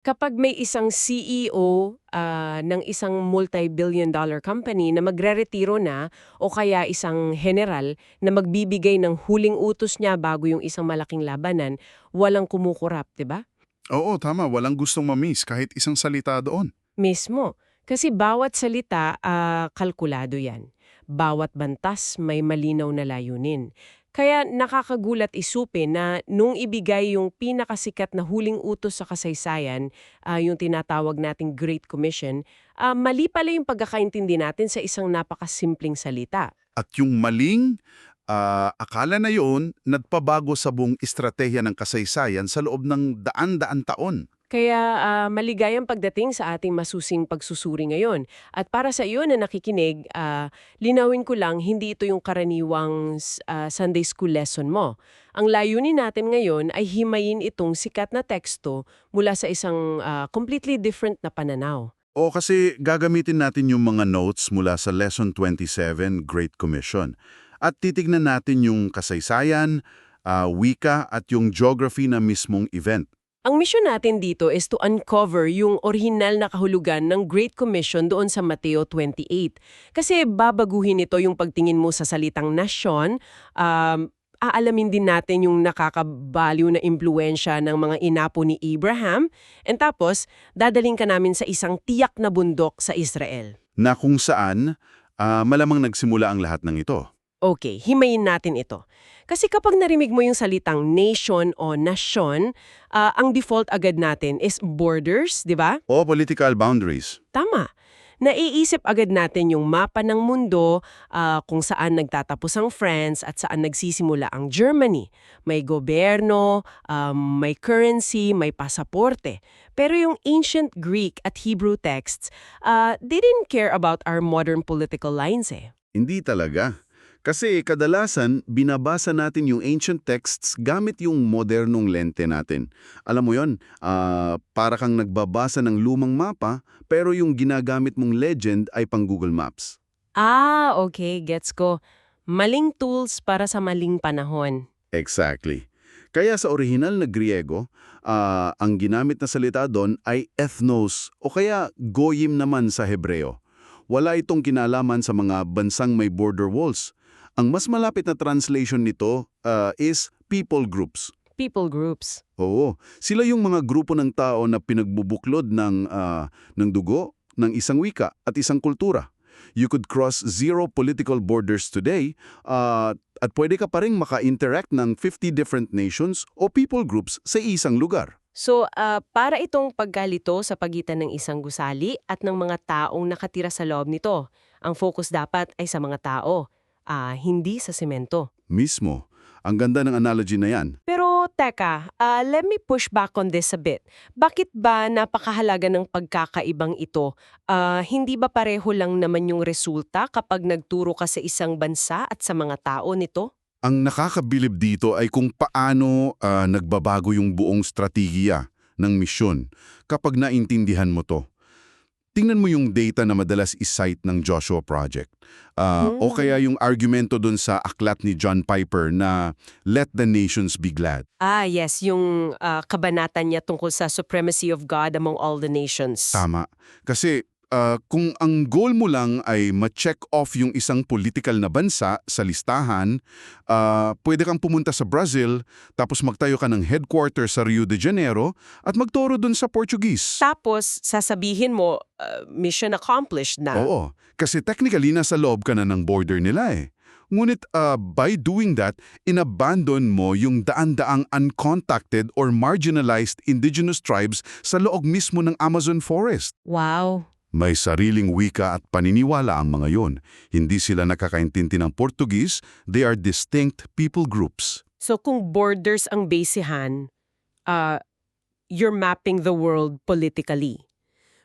Kapag may isang CEO ng isang multi-billion dollar company na magreretiro na o kaya isang general na magbibigay ng huling utos niya bago yung isang malaking labanan, walang kumukurap, 'di ba? Oo, tama. Walang gustong ma-miss kahit isang salita doon. Mismo. Kasi bawat salita, kalkulado yan. Bawat bantas may malinaw na layunin. Kaya nakakagulat isupin na nung ibigay yung pinakasikat na huling utos sa kasaysayan, yung tinatawag nating Great Commission, mali pala yung pagkakaintindi natin sa isang napakasimpleng salita. At yung maling akala na yun, nagpabago sa buong estratehiya ng kasaysayan sa loob ng daan-daan taon. Kaya maligayang pagdating sa ating masusing pagsusuri ngayon. At para sa iyo na nakikinig, linawin ko lang, hindi ito yung karaniwang Sunday school lesson mo. Ang layunin natin ngayon ay himayin itong sikat na teksto mula sa isang completely different na pananaw. O kasi gagamitin natin yung mga notes mula sa Lesson 27, Great Commission. At titignan natin yung kasaysayan, wika at yung geography na mismong event. Ang misyon natin dito is to uncover yung orihinal na kahulugan ng Great Commission doon sa Mateo 28. Kasi babaguhin ito yung pagtingin mo sa salitang nasyon, aalamin din natin yung nakakabaliw na impluensya ng mga inapo ni Abraham, and tapos dadaling ka namin sa isang tiyak na bundok sa Israel. Na kung saan malamang nagsimula ang lahat ng ito. Okay, himayin natin ito. Kasi kapag narinig mo yung salitang nation o nasyon, ang default agad natin is borders, di ba? O political boundaries. Tama. Naiisip agad natin yung mapa ng mundo, kung saan nagtatapos ang France at saan nagsisimula ang Germany. May gobyerno, may currency, may pasaporte. Pero yung ancient Greek at Hebrew texts, they didn't care about our modern political lines eh. Hindi talaga. Kasi kadalasan, binabasa natin yung ancient texts gamit yung modernong lente natin. Alam mo yon, para kang nagbabasa ng lumang mapa, pero yung ginagamit mong legend ay pang Google Maps. Okay, gets ko. Maling tools para sa maling panahon. Exactly. Kaya sa orihinal na Griego, ang ginamit na salita doon ay ethnos o kaya goyim naman sa Hebreo. Wala itong kinalaman sa mga bansang may border walls. Ang mas malapit na translation nito is people groups. People groups. Oo, sila yung mga grupo ng tao na pinagbubuklod ng dugo, ng isang wika at isang kultura. You could cross zero political borders today at pwede ka pa rin maka-interact ng 50 different nations o people groups sa isang lugar. So, para itong pagkalito sa pagitan ng isang gusali at ng mga taong nakatira sa loob nito. Ang focus dapat ay sa mga tao, hindi sa semento. Mismo. Ang ganda ng analogy na yan. Pero teka, let me push back on this a bit. Bakit ba napakahalaga ng pagkakaibang ito? Hindi ba pareho lang naman yung resulta kapag nagturo ka sa isang bansa at sa mga tao nito? Ang nakakabilib dito ay kung paano nagbabago yung buong strategiya ng misyon kapag naintindihan mo to. Tingnan mo yung data na madalas isite ng Joshua Project. O kaya yung argumento dun sa aklat ni John Piper na Let the Nations Be Glad. Yes, yung kabanata niya tungkol sa supremacy of God among all the nations. Tama. Kasi kung ang goal mo lang ay ma-check off yung isang political na bansa sa listahan, pwede kang pumunta sa Brazil, tapos magtayo ka ng headquarters sa Rio de Janeiro at magturo dun sa Portuguese. Tapos, sasabihin mo, mission accomplished na. Oo, kasi technically nasa loob ka na ng border nila eh. Ngunit by doing that, inabandon mo yung daan-daang uncontacted or marginalized indigenous tribes sa loob mismo ng Amazon forest. Wow. May sariling wika at paniniwala ang mga yon. Hindi sila nakakaintindi ng Portuguese, they are distinct people groups. So kung borders ang basehan, you're mapping the world politically.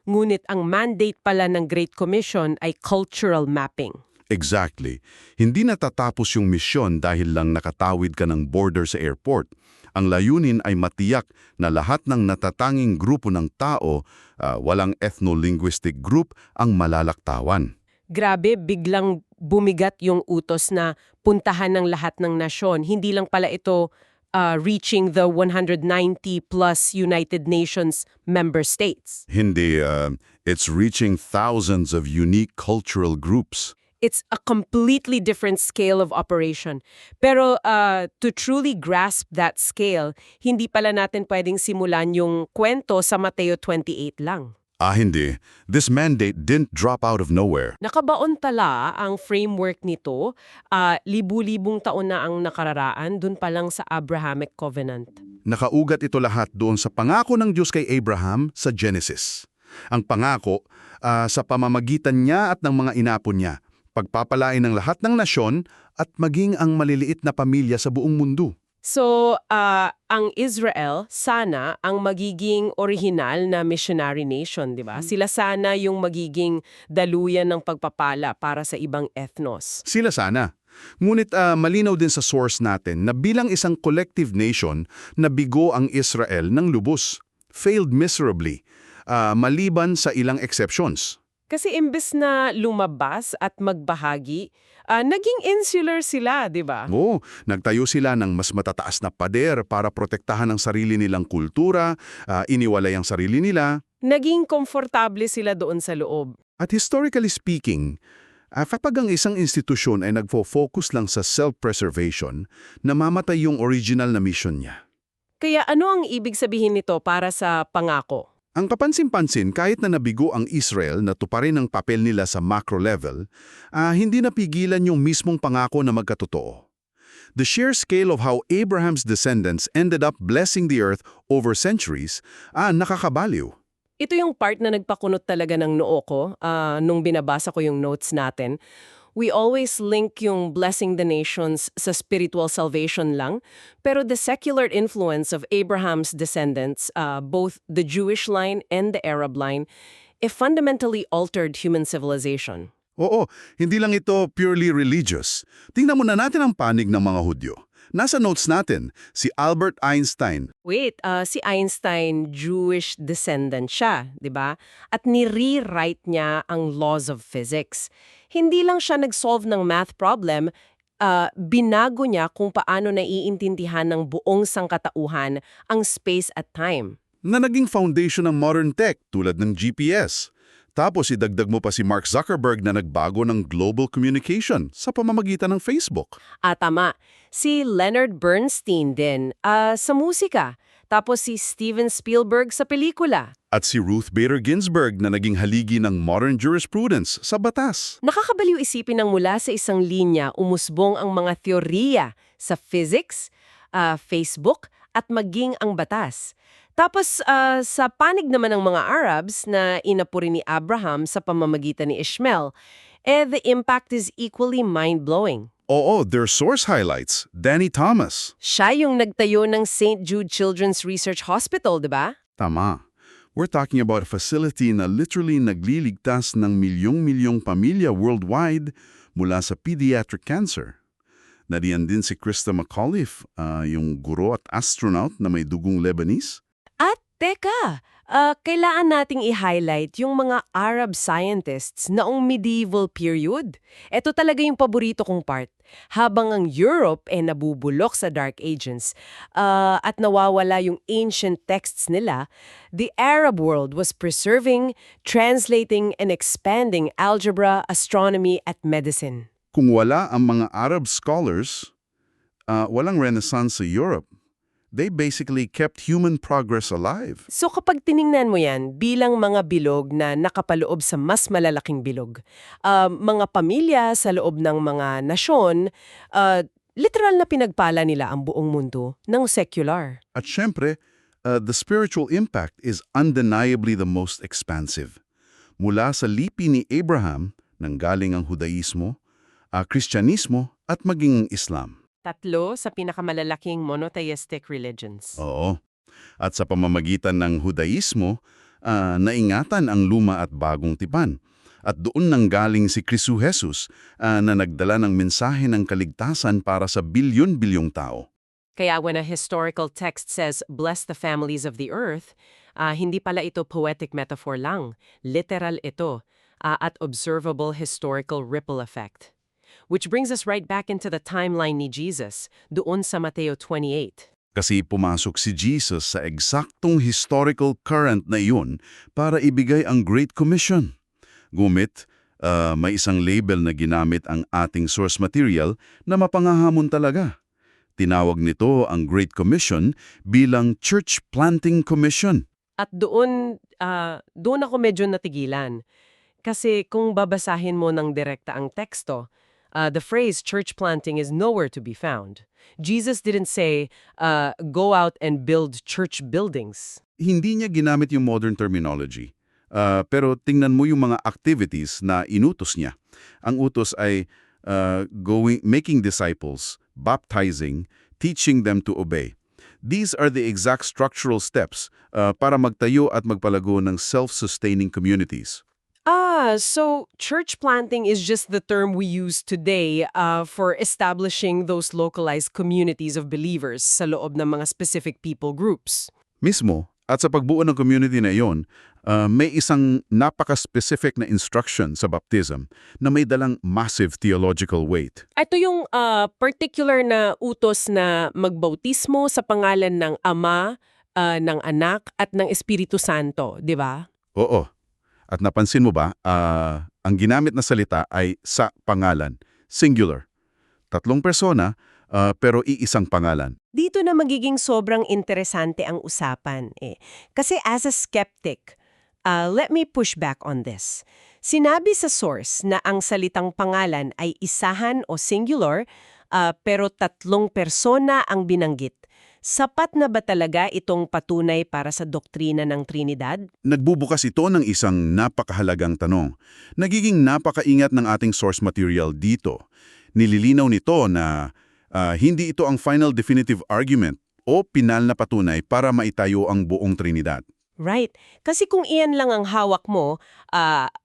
Ngunit ang mandate pala ng Great Commission ay cultural mapping. Exactly. Hindi natatapos yung misyon dahil lang nakatawid ka ng border sa airport. Ang layunin ay matiyak na lahat ng natatanging grupo ng tao, walang ethno-linguistic group, ang malalaktawan. Grabe, biglang bumigat yung utos na puntahan ng lahat ng nasyon. Hindi lang pala ito reaching the 190-plus United Nations member states. Hindi, it's reaching thousands of unique cultural groups. It's a completely different scale of operation. Pero to truly grasp that scale, hindi pala natin pwedeng simulan yung kwento sa Mateo 28 lang. Hindi. This mandate didn't drop out of nowhere. Nakabaon tala ang framework nito, libu-libong taon na ang nakararaan dun pa lang sa Abrahamic Covenant. Nakaugat ito lahat doon sa pangako ng Diyos kay Abraham sa Genesis. Ang pangako sa pamamagitan niya at ng mga inapo niya, pagpapalain ng lahat ng nasyon at maging ang maliliit na pamilya sa buong mundo. So, ang Israel sana ang magiging orihinal na missionary nation, di ba? Sila sana yung magiging daluyan ng pagpapala para sa ibang ethnos. Sila sana. Ngunit malinaw din sa source natin na bilang isang collective nation, nabigo ang Israel ng lubos. Failed miserably, maliban sa ilang exceptions. Kasi imbes na lumabas at magbahagi, naging insular sila, di ba? Oo, nagtayo sila ng mas matataas na pader para protektahan ang sarili nilang kultura, iniwalay ang sarili nila. Naging komportable sila doon sa loob. At historically speaking, kapag ang isang institusyon ay nagfo-focus lang sa self-preservation, namamatay yung original na mission niya. Kaya ano ang ibig sabihin nito para sa pangako? Ang kapansin-pansin, kahit na nabigo ang Israel na tuparin ang papel nila sa macro level, hindi napigilan yung mismong pangako na magkatotoo. The sheer scale of how Abraham's descendants ended up blessing the earth over centuries, nakakabaliw. Ito yung part na nagpakunot talaga ng noo ko nung binabasa ko yung notes natin. We always link yung blessing the nations sa spiritual salvation lang, pero the secular influence of Abraham's descendants, both the Jewish line and the Arab line, fundamentally altered human civilization. Oo, hindi lang ito purely religious. Tingnan muna natin ang panig ng mga Hudyo. Nasa notes natin, si Albert Einstein. Wait, si Einstein, Jewish descendant siya, di ba? At ni-rewrite niya ang laws of physics. Hindi lang siya nag-solve ng math problem, binago niya kung paano naiintindihan ng buong sangkatauhan ang space at time. Na naging foundation ng modern tech tulad ng GPS. Tapos idagdag mo pa si Mark Zuckerberg na nagbago ng global communication sa pamamagitan ng Facebook. Tama. Si Leonard Bernstein din sa musika. Tapos si Steven Spielberg sa pelikula. At si Ruth Bader Ginsburg na naging haligi ng modern jurisprudence sa batas. Nakakabaliw isipin ng mula sa isang linya umusbong ang mga teorya sa physics, Facebook, at maging ang batas. Tapos sa panig naman ng mga Arabs na inapuri ni Abraham sa pamamagitan ni Ishmael, the impact is equally mind-blowing. Oo, their source highlights, Danny Thomas. Siya yung nagtayo ng St. Jude Children's Research Hospital, di ba? Tama. We're talking about a facility na literally nagliligtas ng milyong-milyong pamilya worldwide mula sa pediatric cancer. Nariyan din si Krista McAuliffe, yung guro at astronaut na may dugong Lebanese. At teka, kailangan nating i-highlight yung mga Arab scientists noong medieval period. Ito talaga yung paborito kong part. Habang ang Europe nabubulok sa Dark Ages at nawawala yung ancient texts nila, the Arab world was preserving, translating, and expanding algebra, astronomy, at medicine. Kung wala ang mga Arab scholars, walang Renaissance sa Europe. They basically kept human progress alive. So kapag tiningnan mo yan bilang mga bilog na nakapaloob sa mas malalaking bilog, mga pamilya sa loob ng mga nasyon, literal na pinagpala nila ang buong mundo ng secular. At syempre, the spiritual impact is undeniably the most expansive. Mula sa lipi ni Abraham, nanggaling ang Judaismo, Kristyanismo at maging Islam. Tatlo sa pinakamalalaking monotheistic religions. Oo. At sa pamamagitan ng Judaismo, naingatan ang luma at bagong tipan. At doon nanggaling si Kristo Jesus na nagdala ng mensahe ng kaligtasan para sa bilyon-bilyong tao. Kaya when a historical text says, "Bless the families of the earth," hindi pala ito poetic metaphor lang. Literal ito at observable historical ripple effect. Which brings us right back into the timeline ni Jesus, doon sa Mateo 28. Kasi pumasok si Jesus sa eksaktong historical current na iyon para ibigay ang Great Commission. Gumit, may isang label na ginamit ang ating source material na mapangahamon talaga. Tinawag nito ang Great Commission bilang Church Planting Commission. At doon ako medyo natigilan. Kasi kung babasahin mo ng direkta ang teksto, the phrase church planting is nowhere to be found. Jesus didn't say, go out and build church buildings. Hindi niya ginamit yung modern terminology. Pero tingnan mo yung mga activities na inutos niya. Ang utos ay making disciples, baptizing, teaching them to obey. These are the exact structural steps para magtayo at magpalago ng self-sustaining communities. So church planting is just the term we use today for establishing those localized communities of believers sa loob ng mga specific people groups. Mismo, at sa pagbuo ng community na iyon, may isang napaka-specific na instruction sa baptism na may dalang massive theological weight. Ito yung particular na utos na magbautismo sa pangalan ng Ama, ng Anak, at ng Espiritu Santo, di ba? Oo. At napansin mo ba, ang ginamit na salita ay sa pangalan, singular. Tatlong persona, pero iisang pangalan. Dito na magiging sobrang interesante ang usapan. Kasi as a skeptic, let me push back on this. Sinabi sa source na ang salitang pangalan ay isahan o singular, pero tatlong persona ang binanggit. Sapat na ba talaga itong patunay para sa doktrina ng Trinidad? Nagbubukas ito ng isang napakahalagang tanong. Nagiging napakaingat ng ating source material dito. Nililinaw nito na hindi ito ang final definitive argument o pinal na patunay para maitayo ang buong Trinidad. Right. Kasi kung iyan lang ang hawak mo,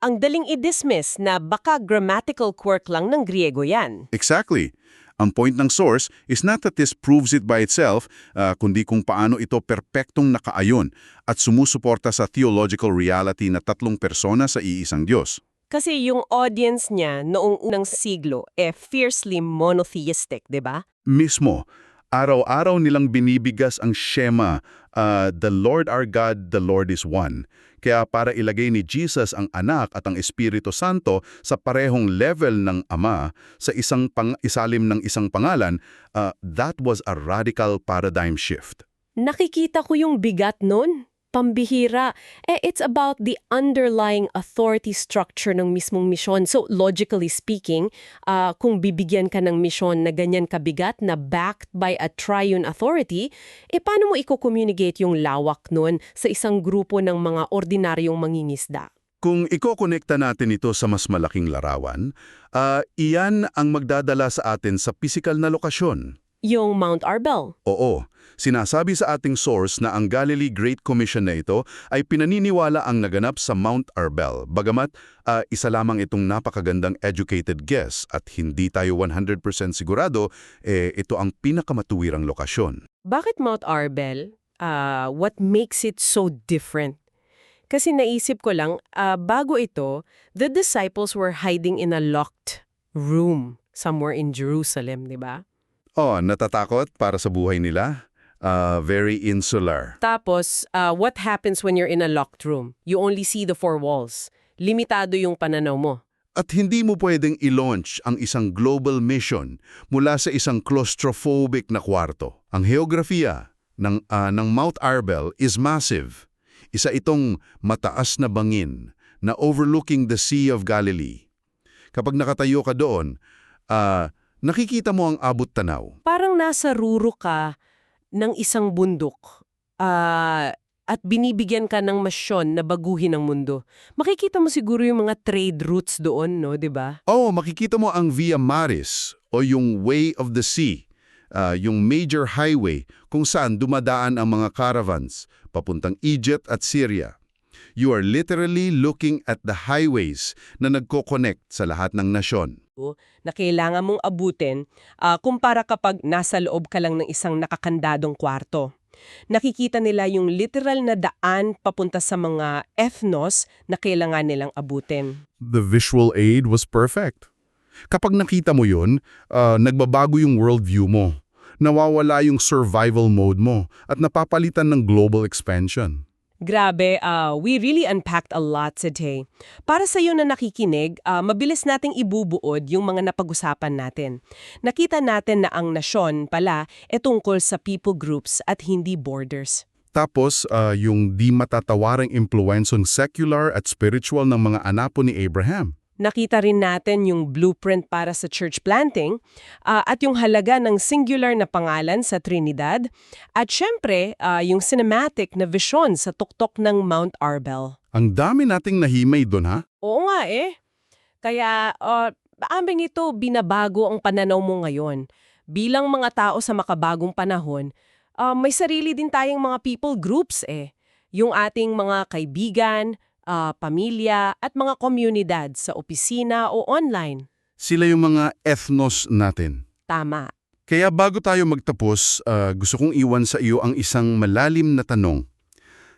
ang daling i-dismiss na baka grammatical quirk lang ng Griego yan. Exactly. Ang point ng source is not that this proves it by itself, kundi kung paano ito perpektong nakaayon at sumusuporta sa theological reality na tatlong persona sa iisang Diyos. Kasi yung audience niya noong unang siglo fiercely monotheistic, di ba? Mismo, araw-araw nilang binibigas ang shema, the Lord our God, the Lord is one. Kaya para ilagay ni Jesus ang Anak at ang Espiritu Santo sa parehong level ng Ama sa isalim ng isang pangalan, that was a radical paradigm shift. Nakikita ko yung bigat nun. Pambihira. It's about the underlying authority structure ng mismong misyon. So, logically speaking, kung bibigyan ka ng misyon na ganyan kabigat na backed by a triune authority, paano mo i-communicate yung lawak nun sa isang grupo ng mga ordinaryong mangingisda? Kung ikokonekta natin ito sa mas malaking larawan, iyan ang magdadala sa atin sa pisikal na lokasyon. Yung Mount Arbel. Oo. Sinasabi sa ating source na ang Galilee Great Commission na ito ay pinaniniwala ang naganap sa Mount Arbel. Bagamat isa lamang itong napakagandang educated guess at hindi tayo 100% sigurado, ito ang pinakamatuwirang lokasyon. Bakit Mount Arbel? What makes it so different? Kasi naisip ko lang, bago ito, the disciples were hiding in a locked room somewhere in Jerusalem, di ba? Natatakot para sa buhay nila? Very insular. Tapos, what happens when you're in a locked room? You only see the four walls. Limitado yung pananaw mo. At hindi mo pwedeng i-launch ang isang global mission mula sa isang claustrophobic na kwarto. Ang heografiya ng Mount Arbel is massive. Isa itong mataas na bangin na overlooking the Sea of Galilee. Kapag nakatayo ka doon, nakikita mo ang abot tanaw. Parang nasa ruro ka ng isang bundok at binibigyan ka ng misyon na baguhin ang mundo. Makikita mo siguro yung mga trade routes doon, no, di ba? Makikita mo ang Via Maris o yung Way of the Sea, yung major highway kung saan dumadaan ang mga caravans papuntang Egypt at Syria. You are literally looking at the highways na nagko-connect sa lahat ng nasyon. Na kailangan mong abutin kumpara kapag nasa loob ka lang ng isang nakakandadong kwarto. Nakikita nila yung literal na daan papunta sa mga ethnos na kailangan nilang abutin. The visual aid was perfect. Kapag nakita mo yun, nagbabago yung worldview mo. nawawala yung survival mode mo at napapalitan ng global expansion. Grabe, we really unpacked a lot today. Para sa iyo na nakikinig, mabilis nating ibubuod yung mga napag-usapan natin. Nakita natin na ang nasyon pala e tungkol sa people groups at hindi borders. Tapos, yung di matatawarang impluensyon secular at spiritual ng mga anapo ni Abraham. Nakita rin natin yung blueprint para sa church planting at yung halaga ng singular na pangalan sa Trinidad at syempre yung cinematic na vision sa tuktok ng Mount Arbel. Ang dami nating nahimay doon, ha? Oo nga eh. Kaya aming ito binabago ang pananaw mo ngayon. Bilang mga tao sa makabagong panahon, may sarili din tayong mga people groups eh. Yung ating mga kaibigan, pamilya at mga komunidad sa opisina o online. Sila yung mga ethnos natin. Tama. Kaya bago tayo magtapos, gusto kong iwan sa iyo ang isang malalim na tanong.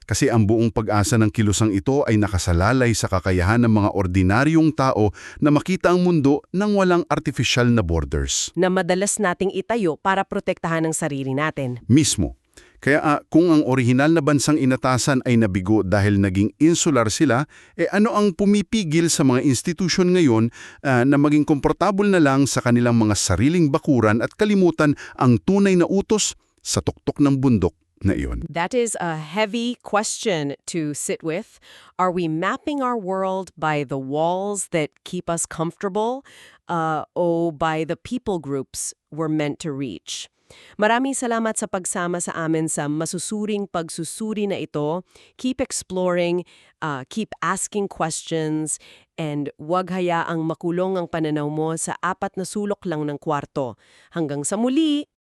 Kasi ang buong pag-asa ng kilusang ito ay nakasalalay sa kakayahan ng mga ordinaryong tao na makita ang mundo ng walang artificial na borders. Na madalas nating itayo para protektahan ang sarili natin. Mismo. Kaya kung ang orihinal na bansang inatasan ay nabigo dahil naging insular sila, ano ang pumipigil sa mga institusyon ngayon na maging komportable na lang sa kanilang mga sariling bakuran at kalimutan ang tunay na utos sa tuktok ng bundok na iyon? That is a heavy question to sit with. Are we mapping our world by the walls that keep us comfortable o by the people groups we're meant to reach? Maraming salamat sa pagsama sa amin sa masusuring pagsusuri na ito. Keep exploring, keep asking questions, and wag hayaang makulong ang pananaw mo sa apat na sulok lang ng kwarto. Hanggang sa muli!